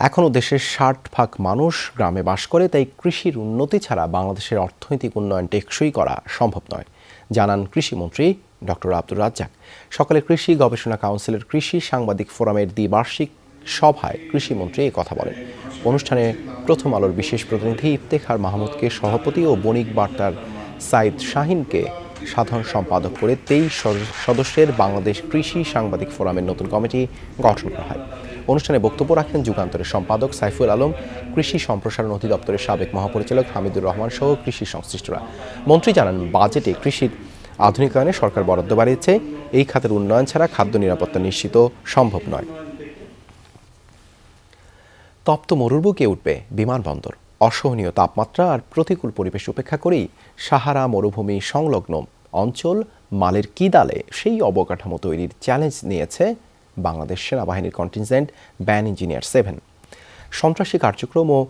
এখনও দেশের 60% মানুষ গ্রামে বাস করে, তাই কৃষির উন্নতি ছাড়া বাংলাদেশের অর্থনৈতিক উন্নয়ন টেকসই করা সম্ভব নয়, জানান কৃষিমন্ত্রী ডক্টর আব্দুর রাজ্জাক। সকালে কৃষি গবেষণা কাউন্সিলের কৃষি সাংবাদিক ফোরামের দ্বিবার্ষিক সভায় কৃষিমন্ত্রী এই কথা বলেন। অনুষ্ঠানে প্রথম আলোর বিশেষ প্রতিনিধি ইফতেখার মাহমুদকে সভাপতি ও বণিক বার্তার সাইদ শাহিনকে সাধারণ সম্পাদক করে 23 সদস্যের বাংলাদেশ কৃষি সাংবাদিক ফোরামের নতুন কমিটি গঠন করা হয়। অনুষ্ঠানে বক্তব্য রাখেন যুগান্তরের সম্পাদক সাইফুল আলম, কৃষি সম্প্রসারণ অধিদপ্তরের সাবেক মহাপরিচালক হামিদুর রহমান সহ কৃষি সংশ্লিষ্টরা। মন্ত্রী জানান, বাজেটে কৃষির আধুনিকায়নে সরকার বরাদ্দ বাড়িয়েছে। এই খাতের উন্নয়ন ছাড়া খাদ্য নিরাপত্তা নিশ্চিত সম্ভব নয়। তপ্ত মরুর বুকে উঠবে বিমানবন্দর। অসহনীয় তাপমাত্রা আর প্রতিকূল পরিবেশ উপেক্ষা করেই সাহারা মরুভূমি সংলগ্ন অঞ্চল মালের কিদালে সেই অবকাঠামো তৈরির চ্যালেঞ্জ নিয়েছে বাংলাদেশ সেনাবাহিনীর কন্টিনজেন্ট ব্যান ইঞ্জিনিয়ার 7। সন্ত্রাসী কার্যক্রম ও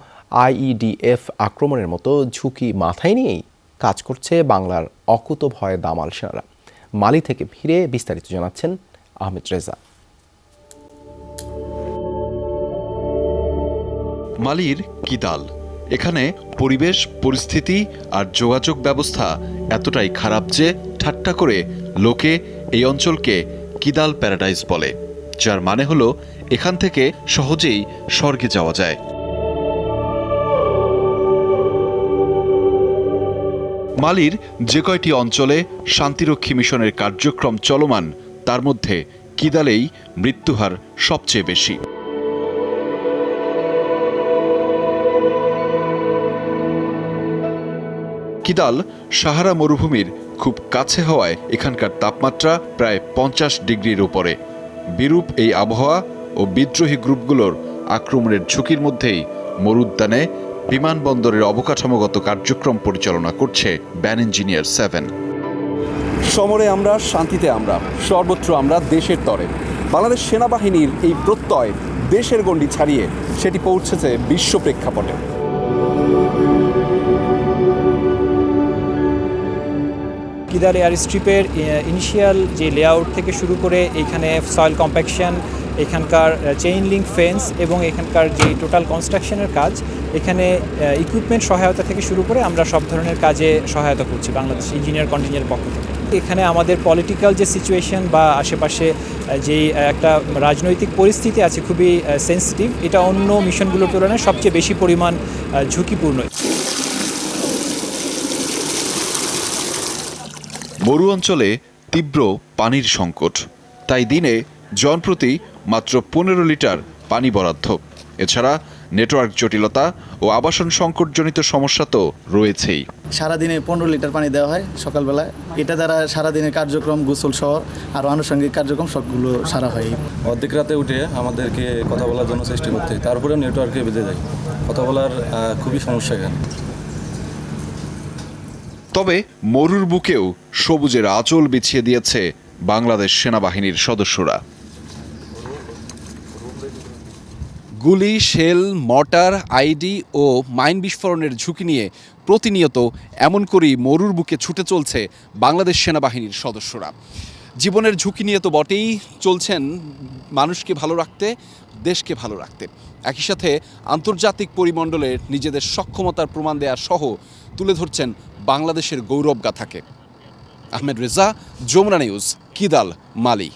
IEDF আক্রমণের মতো ঝুঁকি মাথায় নিয়েই কাজ করছে বাংলার অকুতভয় দামাল সেনারা। মালি থেকে ফিরে বিস্তারিত জানাচ্ছেন আহমেদ রেজা। মালির কিদাল, এখানে পরিবেশ পরিস্থিতি আর যোগাযোগ ব্যবস্থা এতটাই খারাপ যে ঠাট্টা করে লোকে এই অঞ্চলকে কিদাল প্যারাডাইস বলে। যার মানে হলো এখান থেকে সহজেই স্বর্গে যাওয়া যায়। মালির যে কয়টি অঞ্চলে শান্তিরক্ষী মিশনের কার্যক্রম চলমান তার মধ্যে কিদালেই মৃত্যুহার সবচেয়ে বেশি। কিদাল সাহারা মরুভূমির খুব কাছে হওয়ায় এখানকার তাপমাত্রা প্রায় 50 ডিগ্রির উপরে। বিরূপ এই আবহাওয়া ও বিদ্রোহী গ্রুপগুলোর আক্রমণের ঝুঁকির মধ্যেই মরুদ্যানে বিমানবন্দরের অবকাঠামোগত কার্যক্রম পরিচালনা করছে ব্যান ইঞ্জিনিয়ার 7। সমরে আমরা, শান্তিতে আমরা, সর্বত্র আমরা দেশের তরে। বাংলাদেশ সেনাবাহিনীর এই প্রত্যয় দেশের গণ্ডি ছাড়িয়ে সেটি পৌঁছেছে বিশ্ব প্রেক্ষাপটে। কিদাল এয়ার স্ট্রিপের ইনিশিয়াল যে লেআউট থেকে শুরু করে এখানে সয়েল কম্প্যাকশন, এখানকার চেইন লিঙ্ক ফেন্স এবং এখানকার যে টোটাল কনস্ট্রাকশনের কাজ, এখানে ইকুইপমেন্ট সহায়তা থেকে শুরু করে আমরা সব ধরনের কাজে সহায়তা করছি বাংলাদেশ ইঞ্জিনিয়ার কন্টিনিউর পক্ষ থেকে। এখানে আমাদের পলিটিক্যাল যে সিচুয়েশন বা আশেপাশে যেই একটা রাজনৈতিক পরিস্থিতি আছে খুবই সেন্সিটিভ, এটা অন্য মিশনগুলোর তুলনায় সবচেয়ে বেশি পরিমাণ ঝুঁকিপূর্ণ। মরু অঞ্চলে তীব্র পানির সংকট, তাই দিনে জনপ্রতি মাত্র 15 লিটার পানি বরাদ্দ। এছাড়া নেটওয়ার্ক জটিলতা ও আবাসন সংকটজনিত সমস্যা তো রয়েছেই। সারাদিনে 15 লিটার পানি দেওয়া হয় সকালবেলায়। এটা দ্বারা সারাদিনের কার্যক্রম, গোসল সহ আর আনুষঙ্গিক কার্যক্রম সবগুলো সারা হয়। অর্ধেক রাতে উঠে আমাদেরকে কথা বলার জন্য চেষ্টা করতে হয়, তারপরেও নেটওয়ার্কে বেঁধে যায়। কথা বলার খুবই সমস্যা এখানে। তবে মরুর বুকেও সবুজের আঁচল বিছিয়ে দিয়েছে বাংলাদেশ সেনাবাহিনীর সদস্যরা। গুলি, শেল, মর্টার, আইডি ও মাইন বিস্ফোরণের ঝুঁকি নিয়ে প্রতিনিয়ত এমন করেই মরুর বুকে ছুটে চলছে বাংলাদেশ সেনাবাহিনীর সদস্যরা। জীবনের ঝুঁকি নিয়ে তো বটেই চলছেন মানুষকে ভালো রাখতে, দেশকে ভালো রাখতে। একই সাথে আন্তর্জাতিক পরিমণ্ডলে নিজেদের সক্ষমতার প্রমাণ দেওয়া সহ তুলে ধরছেন বাংলাদেশের গৌরব গাথাকে। আহমেদ রেজা, যমুনা নিউজ, কিদাল, মালি।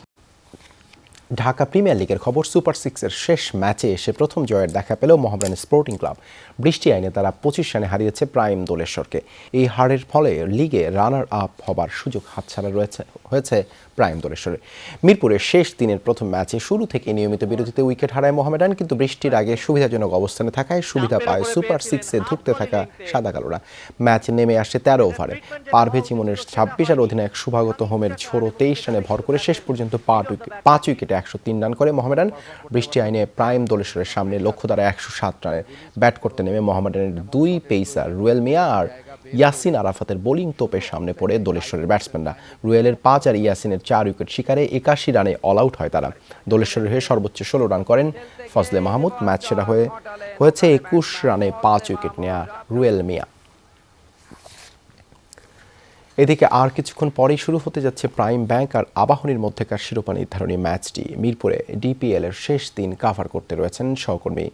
ঢাকা প্রিমিয়ার লিগের খবর। সুপার সিক্সের শেষ ম্যাচে এসে প্রথম জয়ের দেখা পেল মোহামেডান স্পোর্টিং ক্লাব। বৃষ্টি আইনে তারা 25 রানে হারিয়েছে প্রাইম দোলেশ্বরকে। এই হারের ফলে লিগে রানার আপ হবার সুযোগ হাতছাড়া হয়েছে প্রাইম দোলেশ্বরের। মিরপুরের শেষ দিনের প্রথম ম্যাচে শুরু থেকে নিয়মিত বিরতিতে উইকেট হারায় মোহামেডান, কিন্তু বৃষ্টির আগে সুবিধাজনক অবস্থানে থাকায় সুবিধা পায় সুপার সিক্সে ধুঁকতে থাকা সাদা কালোরা। ম্যাচ নেমে আসে 13 ওভারে। পারভেজ ইমনের 26 আর অধিনায়ক শুভাগত হোমের ঝোড়ো 23 রানে ভর করে শেষ পর্যন্ত 5 উইকেটে 103 রান করে মোহামেডান। বৃষ্টি আইনে প্রাইম দোলেশ্বরের সামনে লক্ষ্য দ্বারা 107 রানে ব্যাট করতে নেমে মোহামেডানের 2 পেসার রুয়েল মিয়া আর ইয়াসিন আরাফাতের বোলিং তোপের সামনে পড়ে দোলেশ্বরের ব্যাটসম্যানরা। রুয়েলের 5 আর ইয়াসিনের 4 উইকেট শিকারে 81 রানে অল আউট হয় তারা। দোলেশ্বরের হয়ে সর্বোচ্চ 16 রান করেন ফজলে মাহমুদ। ম্যাচ সেরা হয়েছে 21 রানে 5 উইকেট নেয়া রুয়েল মিয়া। এদিকে আর কিছুক্ষণ পরেই শুরু হতে যাচ্ছে প্রাইম ব্যাংক আর আবাহনীর মধ্যেকার শিরোপা নির্ধারণী ম্যাচটি। মিরপুরে ডিপিএল এর শেষ দিন কাভার করতে রয়েছেন সহকর্মী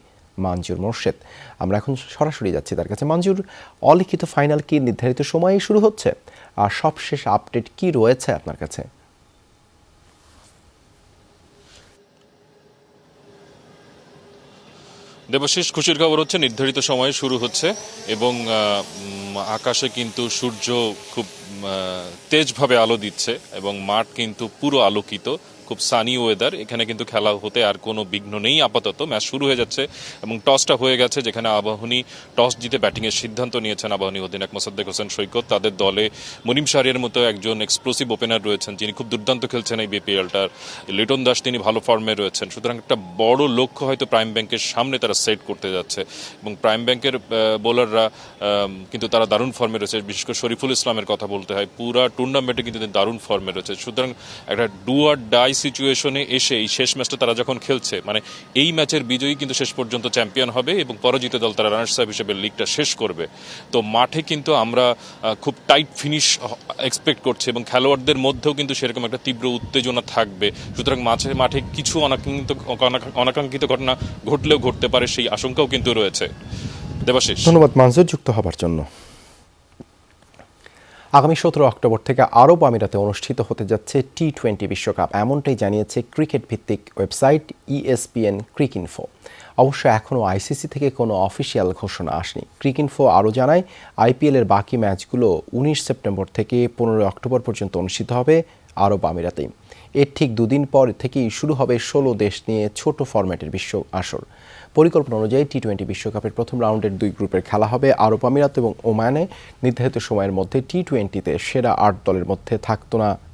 মঞ্জুর মোর্শেদ। আমরা এখন সরাসরি যাচ্ছি তার কাছে। মঞ্জুর, অলিখিত ফাইনাল কি নির্ধারিত সময়ে শুরু হচ্ছে, আর সবশেষ আপডেট কি রয়েছে আপনার কাছে? দেবশিস, খুশির খবর হচ্ছে নির্ধারিত সময়ে শুরু হচ্ছে এবং আকাশে কিন্তু সূর্য খুব তেজভাবে আলো দিচ্ছে এবং মাঠ কিন্তু পুরো আলোকিত, খুব সানি ওয়েদার। এখানে কিন্তু খেলা হতে আর কোনো বিঘ্ন নেই আপাতত। ম্যাচ শুরু হয়ে যাচ্ছে এবং টসটা হয়ে গেছে, যেখানে আবাহনী টস জিতে ব্যাটিংয়ের সিদ্ধান্ত নিয়েছেন। আবাহনী অধিনায়ক মোসাদ্দেক হোসেন সৈকত। তাদের দলে মুনিম শাহরিয়ার মতো একজন এক্সপ্লোসিভ ওপেনার রয়েছেন, যিনি খুব দুর্দান্ত খেলছেন এই বিপিএলটার। লিটন দাস, তিনি ভালো ফর্মে রয়েছেন। সুতরাং একটা বড় লক্ষ্য হয়তো প্রাইম ব্যাংকের সামনে তারা সেট করতে যাচ্ছে এবং প্রাইম ব্যাংকের বোলাররা কিন্তু তারা দারুণ ফর্মে রয়েছে। বিশেষ করে শরীফুল ইসলামের কথা বলতে হয়, পুরা টুর্নামেন্টে কিন্তু দারুণ ফর্মে রয়েছে। সুতরাং একটা ডু অর ডাই সিচুয়েশনে এসে এই শেষ ম্যাচটা তারা যখন খেলছে, মানে এই ম্যাচের বিজয়ী কিন্তু শেষ পর্যন্ত চ্যাম্পিয়ন হবে এবং পরাজিত দল তারা রানার্স আপ হিসেবে লিগটা শেষ করবে। তো মাঠে কিন্তু আমরা খুব টাইট ফিনিশ এক্সপেক্ট করছি এবং খেলোয়াড়দের মধ্যেও কিন্তু সেরকম একটা তীব্র উত্তেজনা থাকবে। সুতরাং মাঠে কিছু অনাকাঙ্ক্ষিত ঘটনা ঘটলেও ঘটতে পারে, সেই আশঙ্কাও কিন্তু রয়েছে। দেবাশিস, ধন্যবাদ মঞ্জুর যুক্ত হবার জন্য। আগামী 17 অক্টোবর থেকে আরব আমিরাতে অনুষ্ঠিত হতে যাচ্ছে টি-20 বিশ্বকাপ, এমনটাই জানিয়েছে ক্রিকেট ভিত্তিক ওয়েবসাইট ESPN ক্রিকইনফো। অবশ্য এখনও আইসিসি থেকে কোনো অফিসিয়াল ঘোষণা আসেনি। ক্রিকইনফো আরও জানায়, IPL এর বাকি ম্যাচগুলো 19 সেপ্টেম্বর থেকে 15 অক্টোবর পর্যন্ত অনুষ্ঠিত হবে আরব আমিরাতেই। এর ঠিক দুদিন পর থেকেই শুরু হবে 16 দেশ নিয়ে ছোট ফরম্যাটের বিশ্ব আসর। পরিকল্পনা অনুযায়ী টি-20 বিশ্বকাপের প্রথম রাউন্ডের 2 গ্রুপের খেলা হবে আরব আমিরাত এবং ওমানে। নির্ধারিত সময়ের মধ্যে টি-20তে সেরা 8 দলের মধ্যে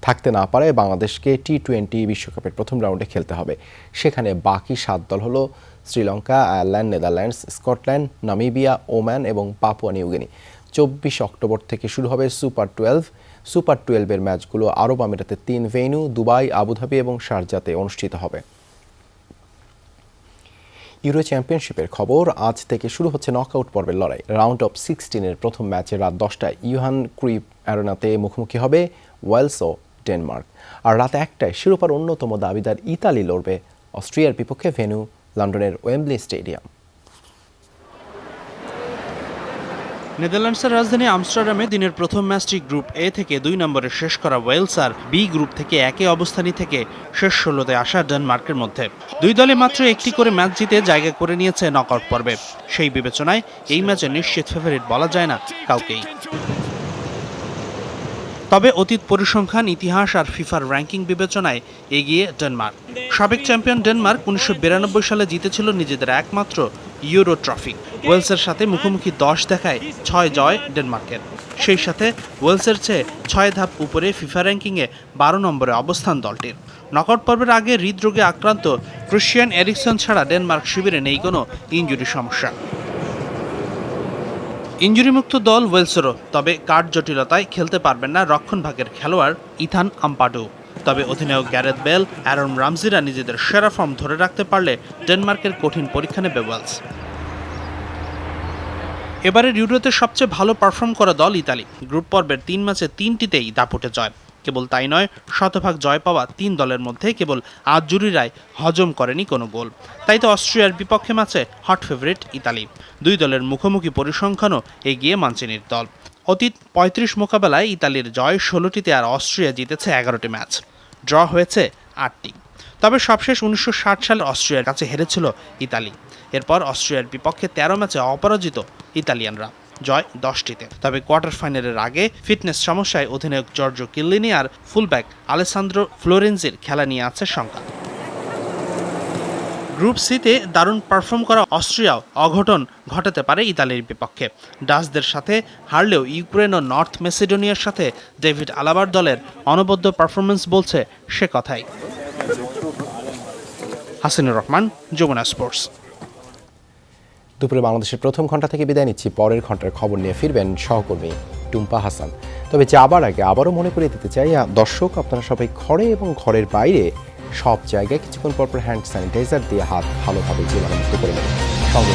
থাকতে না পারে বাংলাদেশকে টি-20 বিশ্বকাপের প্রথম রাউন্ডে খেলতে হবে। সেখানে বাকি 7 দল হলো Sri Lanka, Ireland, Netherlands, Scotland, Namibia, Oman এবং পাপুয়া নিউগিনি। 24 অক্টোবর থেকে শুরু হবে সুপার 12। সুপার 12-এর ম্যাচগুলো আরব আমিরাতে 3 ভেন্যু দুবাই, আবুধাবি এবং শারজাতে অনুষ্ঠিত হবে। ইউরো চ্যাম্পিয়নশিপের খবর, আজ থেকে শুরু হচ্ছে নকআউট পর্বের লড়াই। রাউন্ড অফ 16-এর প্রথম ম্যাচে রাত 10টায় ইউহান ক্রুইফ অ্যারেনাতে মুখোমুখি হবে ওয়েলস ও ডেনমার্ক। আর রাত 1টায় শিরোপার অন্যতম দাবিদার ইতালি লড়বে অস্ট্রিয়ার বিপক্ষে ভেন্যু লন্ডনের ওয়েম্বলি স্টেডিয়াম। নেদারল্যান্ডসের রাজধানী আমস্টারডামে দিনের প্রথম ম্যাচটি গ্রুপ এ থেকে 2 নম্বরে শেষ করা ওয়েলস আর বি গ্রুপ থেকে একই অবস্থানই থেকে শেষ 16তে আসা ডেনমার্কের মধ্যে। দুই দলে মাত্র একটি করে ম্যাচ জিতে জায়গা করে নিয়েছে নকআউট পর্বে। সেই বিবেচনায় এই ম্যাচে নিশ্চিত ফেভারিট বলা যায় না কাউকেই। তবে অতীত পরিসংখ্যান, ইতিহাস আর ফিফার র্যাঙ্কিং বিবেচনায় এগিয়ে ডেনমার্ক। সাবেক চ্যাম্পিয়ন ডেনমার্ক 1992 সালে জিতেছিল নিজেদের একমাত্র ইউরো ট্রফি। ওয়েলসের সাথে মুখোমুখি 10 দেখায় 6 জয় ডেনমার্কের। সেই সাথে ওয়েলসের চেয়ে 6 ধাপ উপরে ফিফা র্যাঙ্কিংয়ে 12 নম্বরে অবস্থান দলটির। নকআউট পর্বের আগে হৃদরোগে আক্রান্ত ক্রিশ্চিয়ান এরিকসন ছাড়া ডেনমার্ক শিবিরে নেই কোনো ইনজুরি সমস্যা। ইনজুরিমুক্ত দল ওয়েলসেরও, তবে কার্ড জটিলতায় খেলতে পারবেন না রক্ষণভাগের খেলোয়াড় ইথান আম্পাডু। তবে অধিনায়ক গ্যারেথ বেল, অ্যারন রামজিরা নিজেদের সেরা ফর্ম ধরে রাখতে পারলে ডেনমার্কের কঠিন পরীক্ষা নেবে ওয়েলস। এবারের ইউরোতে সবচেয়ে ভালো পারফর্ম করা দল ইতালি। গ্রুপ পর্বের 3 ম্যাচে 3টিতেই দাপুটে জয়। কেবল তাই নয়, শতভাগ জয় পাওয়া 3 দলের মধ্যে কেবল আজুরিরাই হজম করেনি কোনো গোল। তাই তো অস্ট্রিয়ার বিপক্ষে ম্যাচে হট ফেভারিট ইতালি। 2 দলের মুখোমুখি পরিসংখ্যানও এগিয়ে মানচিনির দল। অতীত 35 মোকাবেলায় ইতালির জয় 16টিতে আর অস্ট্রিয়া জিতেছে 11টি ম্যাচ, ড্র হয়েছে 8টি। তবে সবশেষ 1960 সালে অস্ট্রিয়ার কাছে হেরেছিল ইতালি। এরপর অস্ট্রিয়ার বিপক্ষে 13 ম্যাচে অপরাজিত ইতালিয়ানরা, জয় 10টিতে। তবে কোয়ার্টার ফাইনালের আগে ফিটনেস সমস্যায় অধিনায়ক জর্জো কিল্লিনি আর ফুলব্যাক আলেসান্দ্রো ফ্লোরেন্জির খেলা নিয়ে আছে শঙ্কা। গ্রুপ সিতে দারুণ পারফর্ম করা অস্ট্রিয়াও অঘটন ঘটাতে পারে ইতালির বিপক্ষে। ডাচদের সাথে হারলেও ইউক্রেন ও নর্থ মেসিডোনিয়ার সাথে ডেভিড আলাবার দলের অনবদ্য পারফরমেন্স বলছে সে কথাই। হাসিনুর রহমান, যমুনা স্পোর্টস। দুপুরে বাংলাদেশের প্রথম ঘন্টা থেকে বিদায় নিচ্ছি। পরের ঘন্টার খবর নিয়ে ফিরবেন সহকর্মী টুম্পা হাসান। তবে যাবার আগে আবারও মনে করিয়ে দিতে চাই, দর্শক আপনারা সবাই ঘরে এবং ঘরের বাইরে সব জায়গায় কিছুক্ষণ পরপর হ্যান্ড স্যানিটাইজার দিয়ে হাত ভালোভাবে জীবাণুমুক্ত করে নেবেন। সঙ্গে